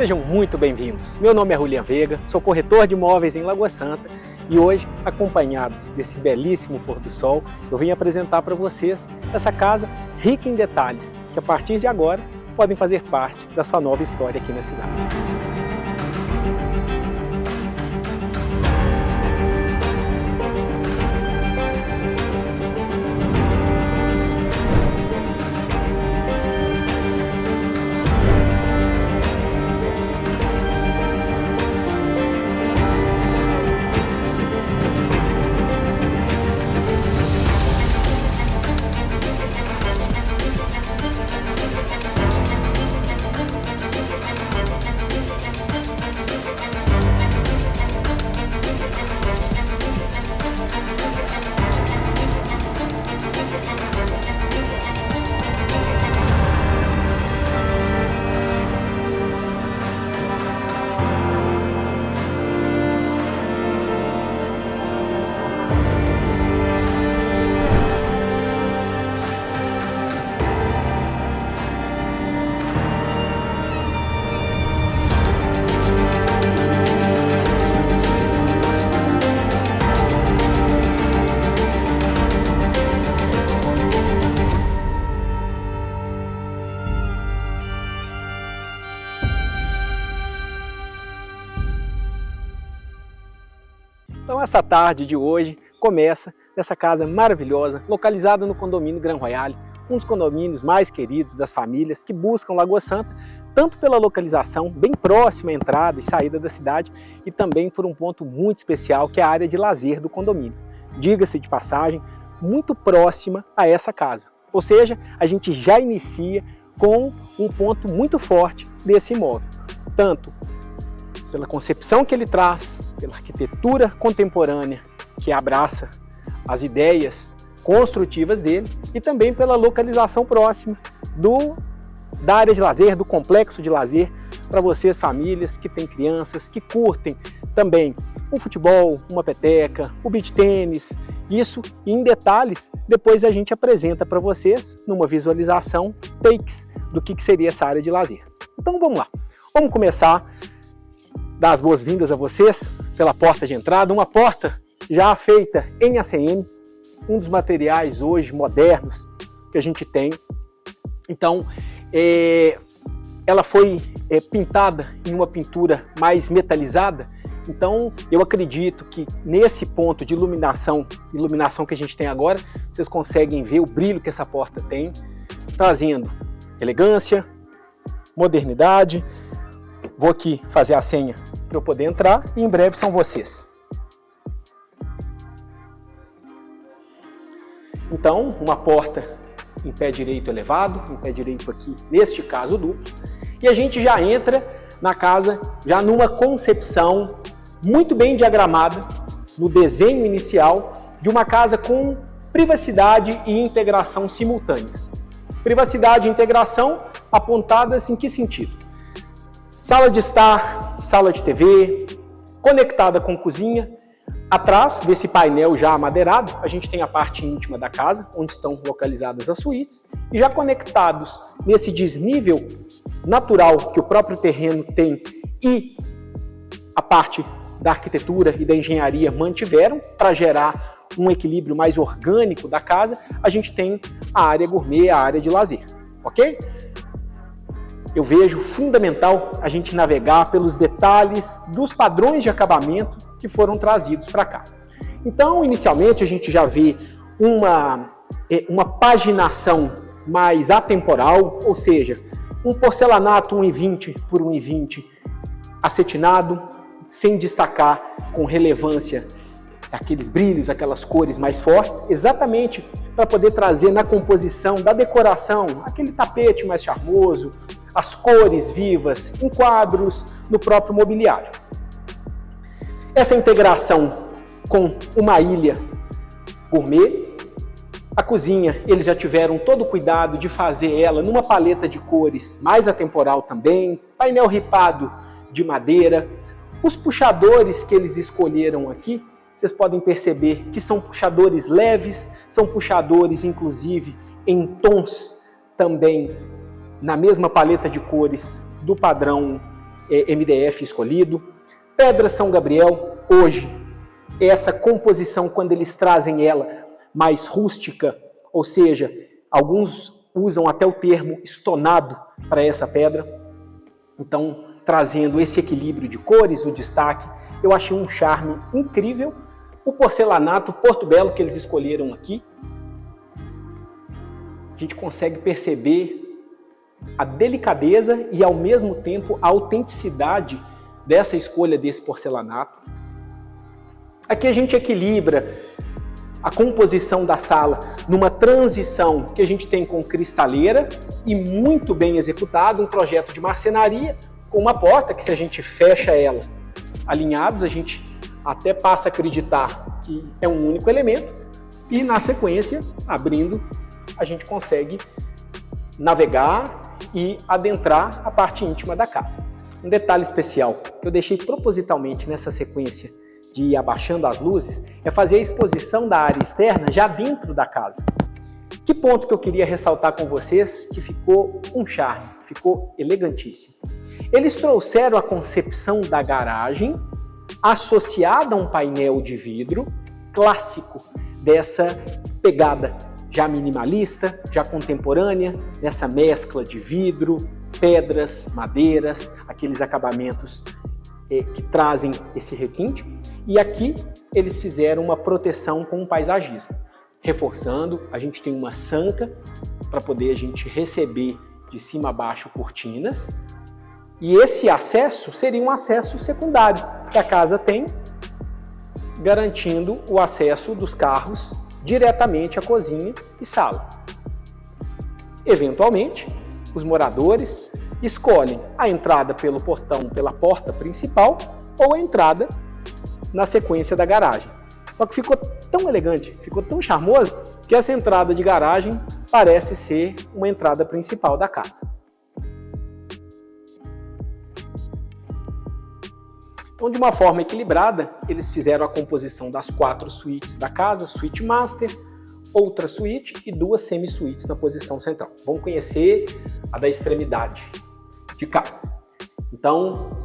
Sejam muito bem-vindos. Meu nome é Julian Veiga, sou corretor de imóveis em Lagoa Santa e hoje, acompanhados desse belíssimo pôr do sol, eu vim apresentar para vocês essa casa rica em detalhes que a partir de agora podem fazer parte da sua nova história aqui na cidade. Então essa tarde de hoje começa nessa casa maravilhosa, localizada no condomínio Gran Royale, um dos condomínios mais queridos das famílias que buscam Lagoa Santa, tanto pela localização bem próxima à entrada e saída da cidade, e também por um ponto muito especial que é a área de lazer do condomínio. Diga-se de passagem, muito próxima a essa casa. Ou seja, a gente já inicia com um ponto muito forte desse imóvel, tanto pela concepção que ele traz, pela arquitetura contemporânea que abraça as ideias construtivas dele e também pela localização próxima da área de lazer, do complexo de lazer, para vocês famílias que têm crianças, que curtem também um futebol, uma peteca, o beach tênis, isso em detalhes depois a gente apresenta para vocês numa visualização takes do que seria essa área de lazer. Então vamos lá, vamos começar. Dar as boas-vindas a vocês pela porta de entrada, uma porta já feita em ACM, um dos materiais hoje modernos que a gente tem. Então, ela foi pintada em uma pintura mais metalizada, então eu acredito que nesse ponto de iluminação que a gente tem agora, vocês conseguem ver o brilho que essa porta tem, trazendo elegância, modernidade. Vou aqui fazer a senha para eu poder entrar e em breve são vocês. Então, uma porta em pé direito elevado, em pé direito aqui, neste caso duplo, e a gente já entra na casa já numa concepção muito bem diagramada no desenho inicial de uma casa com privacidade e integração simultâneas. Privacidade e integração apontadas em que sentido? Sala de estar, sala de TV, conectada com cozinha. Atrás desse painel já amadeirado, a gente tem a parte íntima da casa, onde estão localizadas as suítes, e já conectados nesse desnível natural que o próprio terreno tem e a parte da arquitetura e da engenharia mantiveram para gerar um equilíbrio mais orgânico da casa, a gente tem a área gourmet, a área de lazer, ok? Eu vejo fundamental a gente navegar pelos detalhes dos padrões de acabamento que foram trazidos para cá. Então, inicialmente, a gente já vê uma paginação mais atemporal, ou seja, um porcelanato 1,20 por 1,20 acetinado, sem destacar com relevância aqueles brilhos, aquelas cores mais fortes, exatamente para poder trazer na composição da decoração aquele tapete mais charmoso, as cores vivas em quadros, no próprio mobiliário. Essa integração com uma ilha gourmet, a cozinha, eles já tiveram todo o cuidado de fazer ela numa paleta de cores mais atemporal também, painel ripado de madeira. Os puxadores que eles escolheram aqui, vocês podem perceber que são puxadores leves, são puxadores inclusive em tons também na mesma paleta de cores do padrão MDF escolhido. Pedra São Gabriel, hoje, essa composição, quando eles trazem ela mais rústica, ou seja, alguns usam até o termo estonado para essa pedra, então trazendo esse equilíbrio de cores, o destaque, eu achei um charme incrível. O porcelanato Porto Belo que eles escolheram aqui, a gente consegue perceber a delicadeza e ao mesmo tempo a autenticidade dessa escolha desse porcelanato. Aqui a gente equilibra a composição da sala numa transição que a gente tem com cristaleira e muito bem executado, um projeto de marcenaria com uma porta que, se a gente fecha ela alinhados, a gente até passa a acreditar que é um único elemento e, na sequência, abrindo, a gente consegue navegar e adentrar a parte íntima da casa. Um detalhe especial que eu deixei propositalmente nessa sequência de ir abaixando as luzes é fazer a exposição da área externa já dentro da casa. Que ponto que eu queria ressaltar com vocês que ficou um charme, ficou elegantíssimo. Eles trouxeram a concepção da garagem associada a um painel de vidro clássico dessa pegada já minimalista, já contemporânea, nessa mescla de vidro, pedras, madeiras, aqueles acabamentos que trazem esse requinte. E aqui eles fizeram uma proteção com o paisagismo, reforçando, a gente tem uma sanca para poder a gente receber de cima a baixo cortinas, e esse acesso seria um acesso secundário que a casa tem, garantindo o acesso dos carros diretamente à cozinha e sala. Eventualmente, os moradores escolhem a entrada pelo portão, pela porta principal, ou a entrada na sequência da garagem. Só que ficou tão elegante, ficou tão charmoso, que essa entrada de garagem parece ser uma entrada principal da casa. Então, de uma forma equilibrada, eles fizeram a composição das 4 suítes da casa, suíte master, outra suíte e 2 semi-suítes na posição central. Vamos conhecer a da extremidade de cá. Então,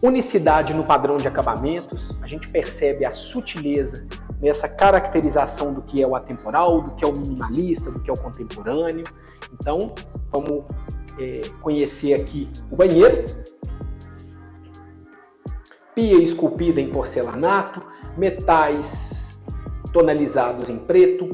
unicidade no padrão de acabamentos, a gente percebe a sutileza nessa caracterização do que é o atemporal, do que é o minimalista, do que é o contemporâneo. Então, vamos conhecer aqui o banheiro. Pia esculpida em porcelanato, metais tonalizados em preto,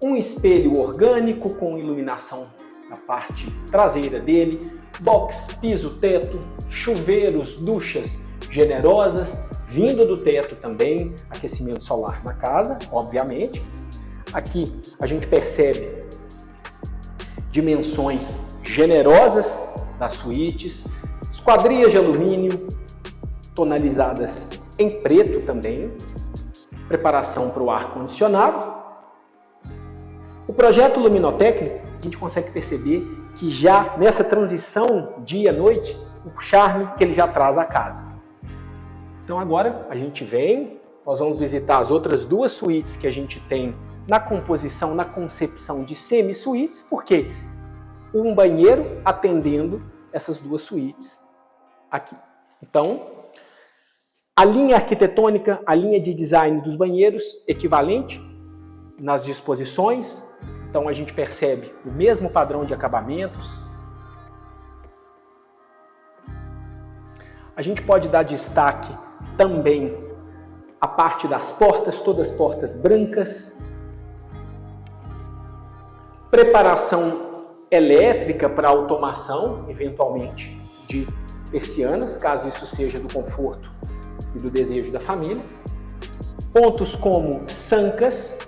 um espelho orgânico com iluminação na parte traseira dele, box, piso, teto, chuveiros, duchas generosas, vindo do teto também, aquecimento solar na casa, obviamente. Aqui a gente percebe dimensões generosas das suítes, esquadrias de alumínio, tonalizadas em preto também, preparação para o ar-condicionado. O projeto luminotécnico, a gente consegue perceber que já nessa transição dia-noite, o charme que ele já traz à casa. Então agora a gente vem, nós vamos visitar as outras 2 suítes que a gente tem na composição, na concepção de semi-suítes, porque um banheiro atendendo essas 2 suítes aqui. Então, a linha arquitetônica, a linha de design dos banheiros, equivalente nas disposições. Então a gente percebe o mesmo padrão de acabamentos. A gente pode dar destaque também à parte das portas, todas portas brancas. Preparação elétrica para automação, eventualmente, de persianas, caso isso seja do conforto e do desejo da família. Pontos como sancas,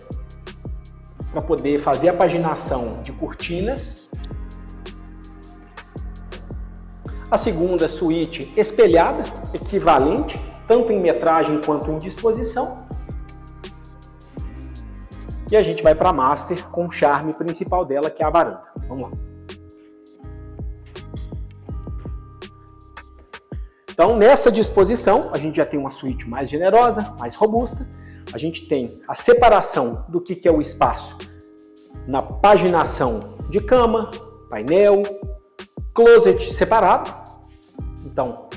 para poder fazer a paginação de cortinas. A segunda suíte espelhada, equivalente, tanto em metragem quanto em disposição. E a gente vai para a master com o charme principal dela, que é a varanda. Vamos lá. Então, nessa disposição, a gente já tem uma suíte mais generosa, mais robusta. A gente tem a separação do que é o espaço na paginação de cama, painel, closet separado. Então,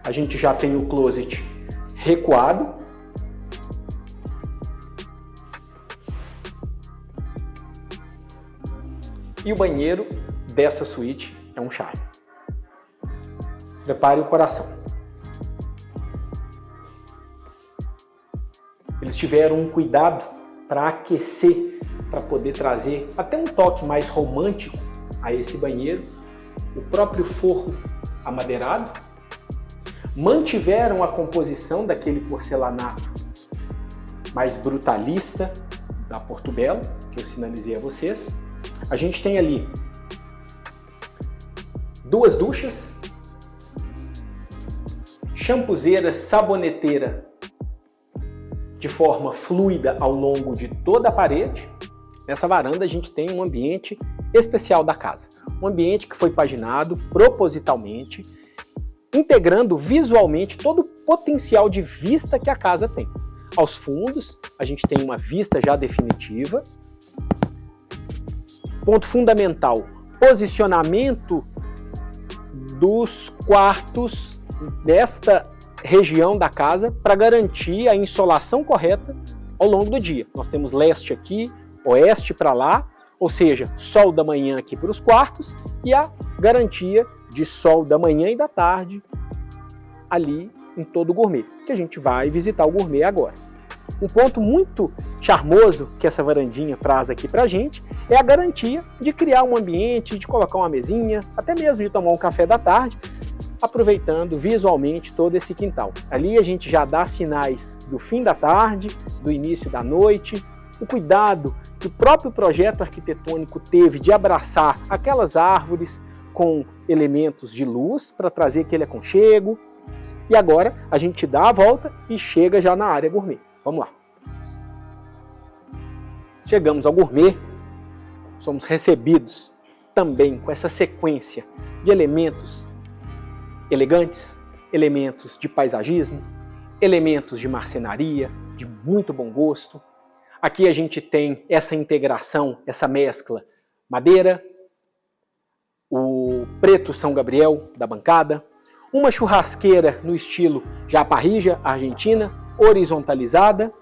a gente já tem o closet recuado. E o banheiro dessa suíte é um charme. Prepare o coração. Eles tiveram um cuidado para aquecer, para poder trazer até um toque mais romântico a esse banheiro. O próprio forro amadeirado. Mantiveram a composição daquele porcelanato mais brutalista da Porto Belo, que eu sinalizei a vocês. A gente tem ali 2 duchas, champuzeira, saboneteira de forma fluida ao longo de toda a parede. Nessa varanda a gente tem um ambiente especial da casa. Um ambiente que foi paginado propositalmente, integrando visualmente todo o potencial de vista que a casa tem. Aos fundos, a gente tem uma vista já definitiva. Ponto fundamental, posicionamento dos quartos desta região da casa para garantir a insolação correta ao longo do dia. Nós temos leste aqui, oeste para lá, ou seja, sol da manhã aqui para os quartos e a garantia de sol da manhã e da tarde ali em todo o gourmet, que a gente vai visitar o gourmet agora. Um ponto muito charmoso que essa varandinha traz aqui pra gente é a garantia de criar um ambiente, de colocar uma mesinha, até mesmo de tomar um café da tarde, aproveitando visualmente todo esse quintal. Ali a gente já dá sinais do fim da tarde, do início da noite, o cuidado que o próprio projeto arquitetônico teve de abraçar aquelas árvores com elementos de luz para trazer aquele aconchego. E agora a gente dá a volta e chega já na área gourmet. Vamos lá. Chegamos ao gourmet, somos recebidos também com essa sequência de elementos elegantes, elementos de paisagismo, elementos de marcenaria, de muito bom gosto. Aqui a gente tem essa integração, essa mescla, madeira, o preto São Gabriel da bancada, uma churrasqueira no estilo já parrilla argentina, horizontalizada.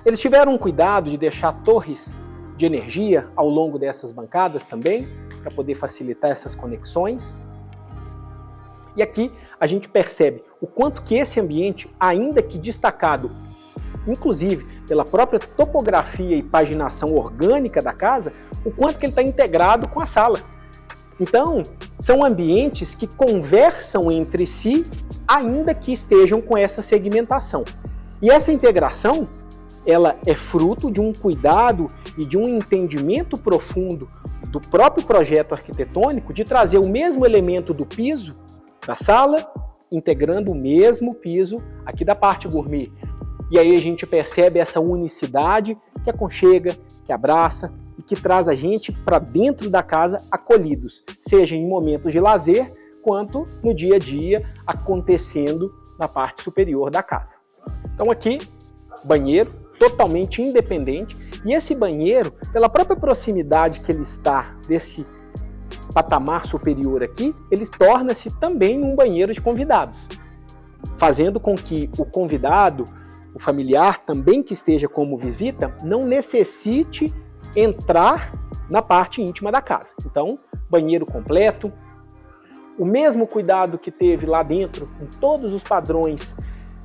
Eles tiveram um cuidado de deixar torres de energia ao longo dessas bancadas também, para poder facilitar essas conexões. E aqui a gente percebe o quanto que esse ambiente, ainda que destacado, inclusive pela própria topografia e paginação orgânica da casa, o quanto que ele está integrado com a sala. Então, são ambientes que conversam entre si, ainda que estejam com essa segmentação. E essa integração, ela é fruto de um cuidado e de um entendimento profundo do próprio projeto arquitetônico de trazer o mesmo elemento do piso da sala, integrando o mesmo piso aqui da parte gourmet. E aí a gente percebe essa unicidade que aconchega, que abraça e que traz a gente para dentro da casa acolhidos, seja em momentos de lazer, quanto no dia a dia acontecendo na parte superior da casa. Então aqui, banheiro totalmente independente, e esse banheiro, pela própria proximidade que ele está desse patamar superior aqui, ele torna-se também um banheiro de convidados, fazendo com que o convidado, o familiar também que esteja como visita, não necessite entrar na parte íntima da casa. Então, banheiro completo, o mesmo cuidado que teve lá dentro, com todos os padrões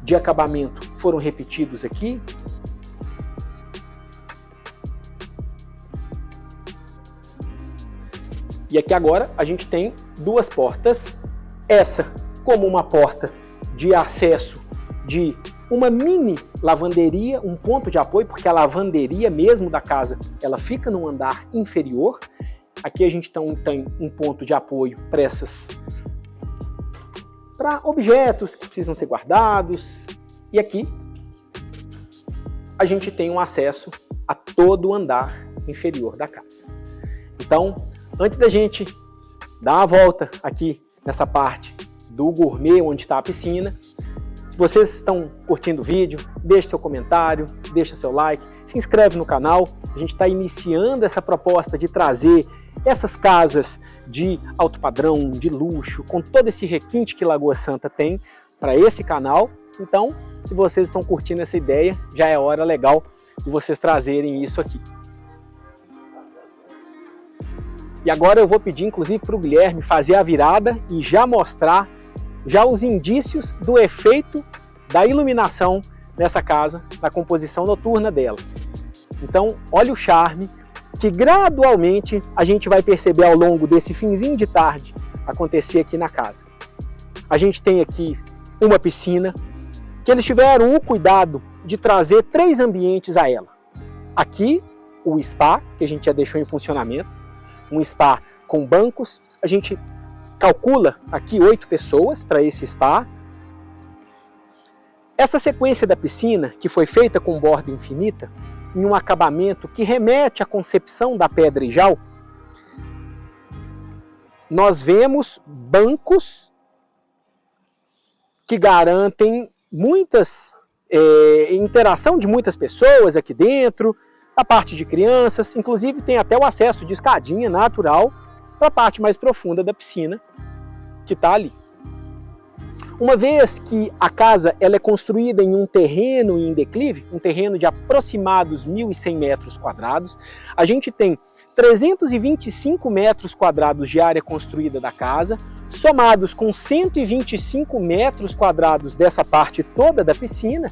de acabamento foram repetidos aqui. E aqui agora a gente tem duas portas, essa como uma porta de acesso de uma mini lavanderia, um ponto de apoio, porque a lavanderia mesmo da casa, ela fica no andar inferior. Aqui a gente tem um ponto de apoio para objetos que precisam ser guardados. E aqui a gente tem um acesso a todo o andar inferior da casa. Então, antes da gente dar a volta aqui nessa parte do gourmet, onde está a piscina, se vocês estão curtindo o vídeo, deixe seu comentário, deixe seu like. se inscreve no canal. A gente está iniciando essa proposta de trazer essas casas de alto padrão, de luxo, com todo esse requinte que Lagoa Santa tem para esse canal. Então, se vocês estão curtindo essa ideia, já é hora legal de vocês trazerem isso aqui. E agora eu vou pedir, inclusive, para o Guilherme fazer a virada e já mostrar já os indícios do efeito da iluminação nessa casa, da composição noturna dela. Então, olha o charme que gradualmente a gente vai perceber ao longo desse finzinho de tarde acontecer aqui na casa. A gente tem aqui uma piscina, que eles tiveram o cuidado de trazer 3 ambientes a ela. Aqui, o spa, que a gente já deixou em funcionamento, um spa com bancos. A gente calcula aqui 8 pessoas para esse spa. Essa sequência da piscina, que foi feita com borda infinita, em um acabamento que remete à concepção da pedra e jal, nós vemos bancos que garantem interação de muitas pessoas aqui dentro, a parte de crianças, inclusive tem até o acesso de escadinha natural para a parte mais profunda da piscina que está ali. Uma vez que a casa ela é construída em um terreno em declive, um terreno de aproximados 1.100 metros quadrados, a gente tem 325 metros quadrados de área construída da casa, somados com 125 metros quadrados dessa parte toda da piscina,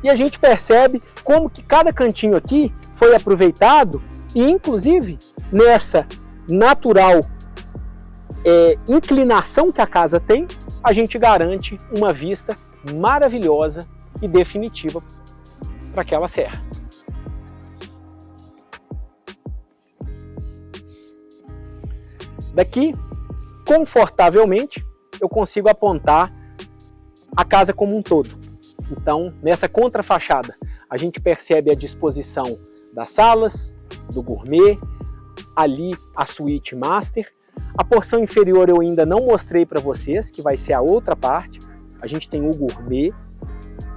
e a gente percebe como que cada cantinho aqui foi aproveitado e, inclusive, nessa natural inclinação que a casa tem, a gente garante uma vista maravilhosa e definitiva para aquela serra. Daqui, confortavelmente, eu consigo apontar a casa como um todo. Então, nessa contrafachada, a gente percebe a disposição das salas, do gourmet, ali a suíte master. A porção inferior eu ainda não mostrei para vocês, que vai ser a outra parte. A gente tem o gourmet.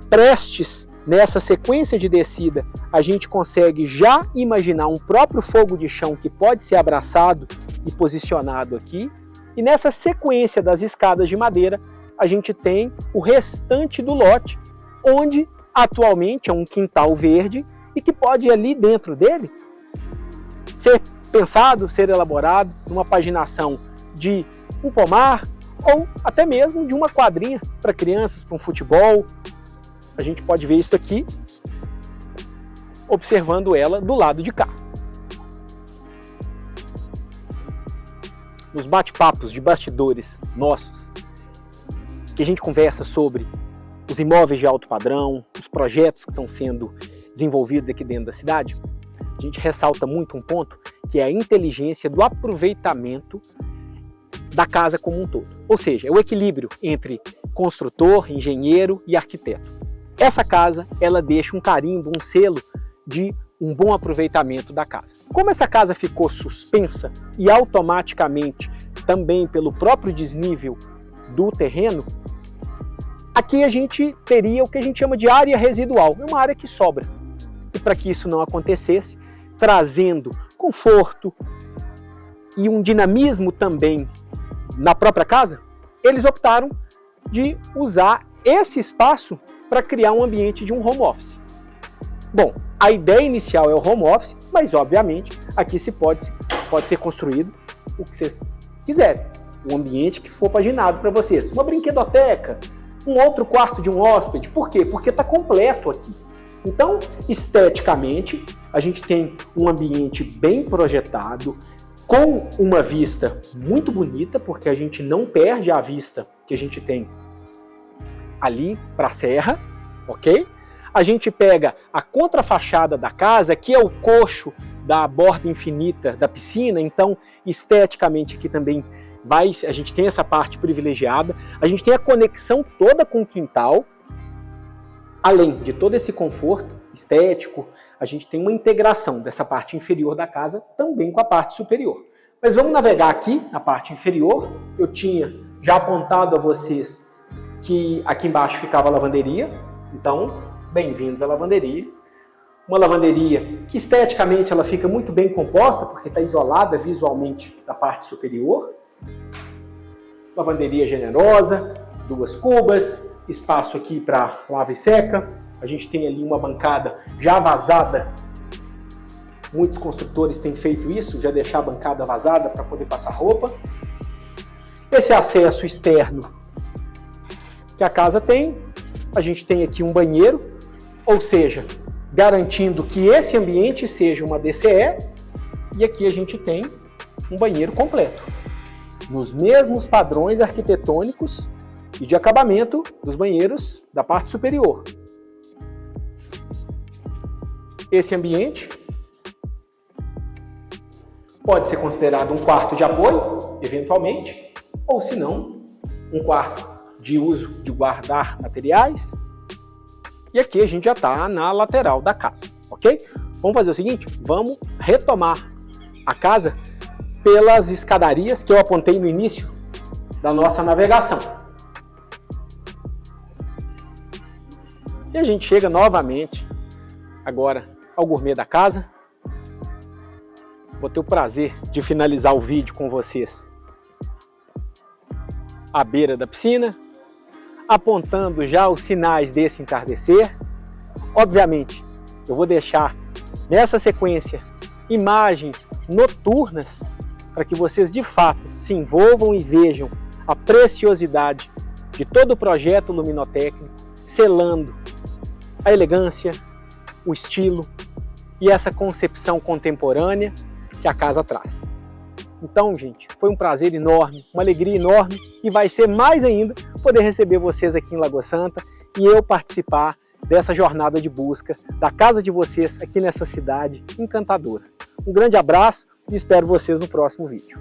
Prestes nessa sequência de descida, a gente consegue já imaginar um próprio fogo de chão que pode ser abraçado e posicionado aqui. E nessa sequência das escadas de madeira, a gente tem o restante do lote, onde atualmente é um quintal verde e que pode ali dentro dele ser pensado, ser elaborado numa paginação de um pomar ou até mesmo de uma quadrinha para crianças, para um futebol. A gente pode ver isso aqui, observando ela do lado de cá. Nos bate-papos de bastidores nossos, que a gente conversa sobre os imóveis de alto padrão, os projetos que estão sendo desenvolvidos aqui dentro da cidade, a gente ressalta muito um ponto, que é a inteligência do aproveitamento da casa como um todo. Ou seja, é o equilíbrio entre construtor, engenheiro e arquiteto. Essa casa, ela deixa um carimbo, um selo de um bom aproveitamento da casa. Como essa casa ficou suspensa e automaticamente também pelo próprio desnível do terreno, aqui a gente teria o que a gente chama de área residual, é uma área que sobra. E para que isso não acontecesse, trazendo conforto e um dinamismo também na própria casa, eles optaram de usar esse espaço para criar um ambiente de um home office. Bom, a ideia inicial é o home office, mas obviamente aqui pode ser construído o que vocês quiserem. Um ambiente que for paginado para vocês. Uma brinquedoteca, um outro quarto de um hóspede. Por quê? Porque está completo aqui. Então, esteticamente, a gente tem um ambiente bem projetado, com uma vista muito bonita, porque a gente não perde a vista que a gente tem ali para a serra, ok? A gente pega a contrafachada da casa, que é o coxo da borda infinita da piscina, então esteticamente aqui também a gente tem essa parte privilegiada, a gente tem a conexão toda com o quintal, além de todo esse conforto estético, a gente tem uma integração dessa parte inferior da casa também com a parte superior. Mas vamos navegar aqui na parte inferior. Eu tinha já apontado a vocês que aqui embaixo ficava a lavanderia, então bem-vindos à lavanderia. uma lavanderia que esteticamente ela fica muito bem composta, porque está isolada visualmente da parte superior. Lavanderia generosa, 2 cubas, espaço aqui para lava e seca. A gente tem ali uma bancada já vazada. Muitos construtores têm feito isso, já deixar a bancada vazada para poder passar roupa. Esse acesso externo que a casa tem, a gente tem aqui um banheiro, ou seja, garantindo que esse ambiente seja uma DCE, e aqui a gente tem um banheiro completo, nos mesmos padrões arquitetônicos e de acabamento dos banheiros da parte superior. Esse ambiente pode ser considerado um quarto de apoio, eventualmente, ou se não, um quarto de uso de guardar materiais. E aqui a gente já está na lateral da casa, ok? Vamos fazer o seguinte, vamos retomar a casa pelas escadarias que eu apontei no início da nossa navegação. E a gente chega novamente agora ao gourmet da casa. Vou ter o prazer de finalizar o vídeo com vocês à beira da piscina, apontando já os sinais desse entardecer. Obviamente, eu vou deixar nessa sequência imagens noturnas para que vocês de fato se envolvam e vejam a preciosidade de todo o projeto luminotécnico, selando a elegância, o estilo e essa concepção contemporânea que a casa traz. Então, gente, foi um prazer enorme, uma alegria enorme e vai ser mais ainda poder receber vocês aqui em Lagoa Santa e eu participar dessa jornada de busca da casa de vocês aqui nessa cidade encantadora. Um grande abraço e espero vocês no próximo vídeo.